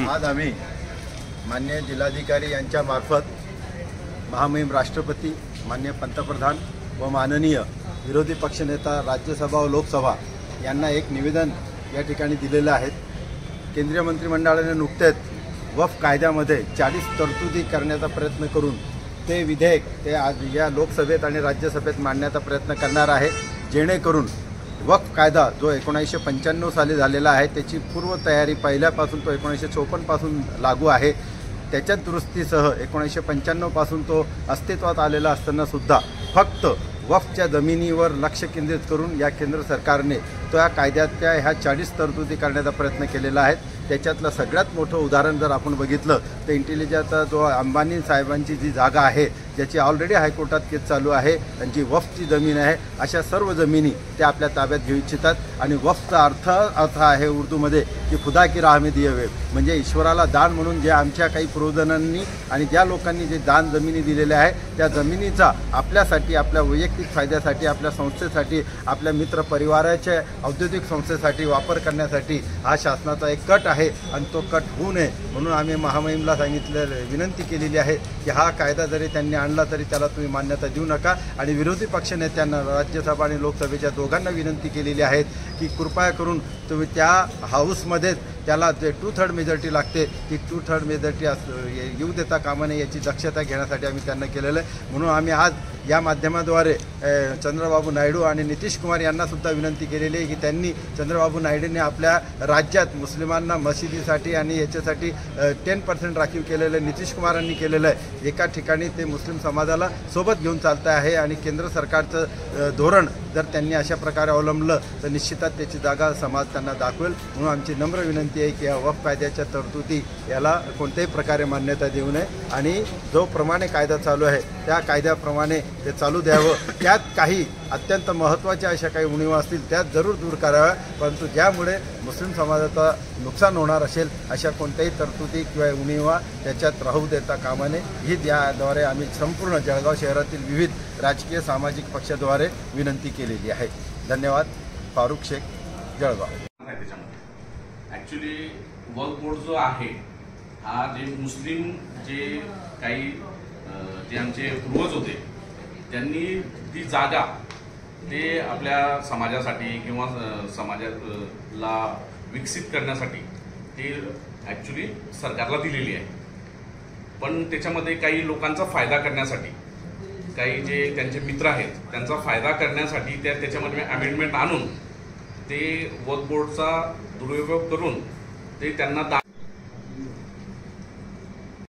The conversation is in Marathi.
आज आम्ही माननीय जिल्हाधिकारी यांच्या मार्फत महामहिम राष्ट्रपती, माननीय पंतप्रधान व माननीय विरोधी पक्षनेता राज्यसभा व लोकसभा यांना एक निवेदन या ठिकाणी दिलेलं आहे। केंद्रीय मंत्रिमंडळाने नुकतेच वक्फ कायद्यामध्ये 40 तरतुदी करण्याचा प्रयत्न करून ते विधेयक ते आज या लोकसभेत आणि राज्यसभेत मांडण्याचा प्रयत्न करणार आहे, जेणेकरून वक्फ कायदा जो 1995 साली झालेला आहे त्याची पूर्वतयारी पहिल्यापासून तो 1954 पासून लागू आहे। त्याच्या दुरुस्तीसह 1995 पासून तो अस्तित्वात आलेला असताना सुद्धा फक्त वक्फच्या जमिनीवर लक्ष केंद्रित करून या केंद्र सरकारने तो या कायद्याच्या ह्या 40 तरतुदी करण्याचा प्रयत्न केलेला आहे। त्याच्यातलं सगळ्यात मोठं उदाहरण जर आपण बघितलं तर इंटेलिजन्सचा जो अंबानी साहेबांची जी जागा आहे, ज्याची ऑलरेडी हायकोर्टात केस चालू आहे, आणि जी वक्फची जमीन आहे, अशा सर्व जमिनी ते आपल्या ताब्यात घेऊ इच्छितात। आणि वक्फचा अर्थ आहे उर्दूमध्ये की खुदा की राह में दिए हुए, म्हणजे ईश्वराला दान म्हणून जे आमच्या काही पूर्वजांनी आणि ज्या लोकांनी जे दान जमिनी दिलेल्या आहे त्या जमिनीचा आपल्यासाठी, आपल्या वैयक्तिक फायद्यासाठी, आपल्या संस्थेसाठी, आपल्या मित्र परिवाराच्या औद्योगिक संस्थेसाठी वापर करण्यासाठी हा शासनाचा एक कट आहे आणि तो कट होऊ नये म्हणून आम्ही महामहिमला विनंती केलेली आहे की हा कायदा जरी त्यांनी आणला तरी त्याला तुम्ही मान्यता देऊ नका। आणि विरोधी पक्षनेत्यांना राज्यसभा आणि लोकसभेच्या दोघांना विनंती केलेली आहे की कृपया करून तुम्ही त्या हाऊसमध्ये त्याला जे 2/3 मेजॉरिटी लागते ती 2/3 मेजॉरिटी येऊ देता कामा नये याची दक्षता घेण्यासाठी आम्ही त्यांना केलेलं आहे। म्हणून आम्ही आज या माध्यमाद्वारे चंद्रबाबू नायडू आणि नितीश कुमार यांना सुद्धा विनंती केलेली आहे की त्यांनी चंद्रबाबू नायडूंनी आपल्या राज्यात मुस्लिमांना मशिदीसाठी आणि याच्यासाठी 10% राखीव केलेलं आहे, नितीश कुमारांनी केलेलं आहे। एका ठिकाणी ते मुस्लिम समाजाला सोबत घेऊन चालत आहे आणि केंद्र सरकारचं धोरण जर त्यांनी अशा प्रकारे अवलंबलं तर निश्चितच त्याची जागा समाज त्यांना दाखवेल। म्हणून आमची नम्र विनंती आहे की या वक्फ कायद्याच्या तरतुदी याला कोणत्याही प्रकारे मान्यता देऊ नये आणि जो प्रमाणे कायदा चालू आहे त्या कायद्याप्रमाणे ते चालू द्यावं। त्यात काही अत्यंत महत्त्वाच्या अशा काही उणिवा असतील त्यात जरूर दूर कराव्या, परंतु ज्यामुळे मुस्लिम समाजाचा नुकसान होणार असेल अशा कोणत्याही तरतुदी किंवा उणिवा त्याच्यात राहू देता कामा नये ही याद्वारे आम्ही संपूर्ण जळगाव शहरातील विविध राजकीय सामाजिक पक्षाद्वारे विनंती केलेली आहे। धन्यवाद। फारुख शेख, जळगाव। ॲक्च्युली वक्फ बोर्ड जो आहे हा जे मुस्लिम जे काही जे आमचे पूर्वज होते त्यांनी ती जागा ते आपल्या समाजासाठी किंवा समाजाला विकसित करण्यासाठी ते ॲक्च्युली सरकारला दिलेली आहे। पण त्याच्यामध्ये काही लोकांचा फायदा करण्यासाठी, काही जे त्यांचे मित्र आहेत त्यांचा फायदा करण्यासाठी त्याच्यामध्ये अमेंडमेंट आणून ते वक्फ बोर्डचा दुरुपयोग करून ते त्यांना